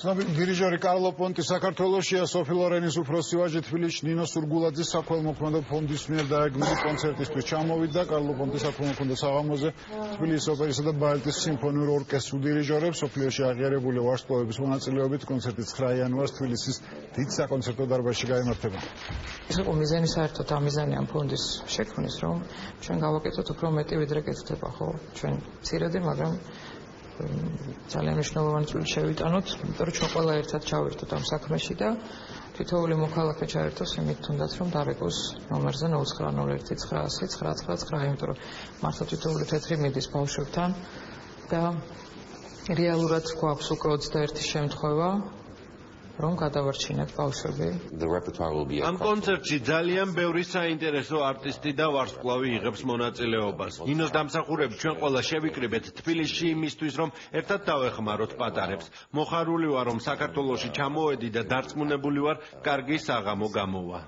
დირიჟორი კარლო პონტი საქართველოშია, სოფი ლორენის უფროსი ვაჟი თბილისში ნინო სურგულაძის საქველმოქმედო ფონდის მიერ დაეგმილი კონცერტისთვის ჩამოვიდა. კარლო პონტი საქველმოქმედო საღამოზე თბილისის ოპერისა და ბალეტის სიმფონიურ ორკესტრს უდირიჟორებს. სოფლიოში აღიარებული ვარსკვლავების მონაწილეობით კონცერტი 9 იანვარს თბილისის დიდ საკონცერტო დარბაზში გაიმართება. ეს იყო მიზანი საერთოდ ამიზანი ამ ფონდის შექმნის, რომ ჩვენ გავაკეთოთ უფრო მეტი ვიდრე კეთდება, ხო? ჩვენ მცირედი, მაგრამ ძალიან მნიშვნელოვანი წვლილი შევიტანოთ, იმიტომ რომ ჩვენ ყველა ერთად ჩავერთოთ ამ საქმეში და თითოეული მოქალაქე ჩაერთოს იმით თუნდაც რომ დარეკოს ნომერზე 0901999999, იმიტომ რომ მართლა თითოეული თეთრი მიდის ბავშვებთან და რეალურად გვაქვს უკვე 21 შემთხვევა რომ გადავარჩინეთ ბავშვები. ამ კონცერტში ძალიან ბევრი საინტერესო არტისტი და ვარსკვლავი იღებს მონაწილეობას. ნინოს დამსახურებით ჩვენ ყველა შევიკრიბეთ თბილისში იმისთვის, რომ ერთად დავეხმაროთ პატარებს. მოხარული ვარ, რომ საქართველოში ჩამოვედი და დარწმუნებული ვარ, კარგი საღამო გამოვა.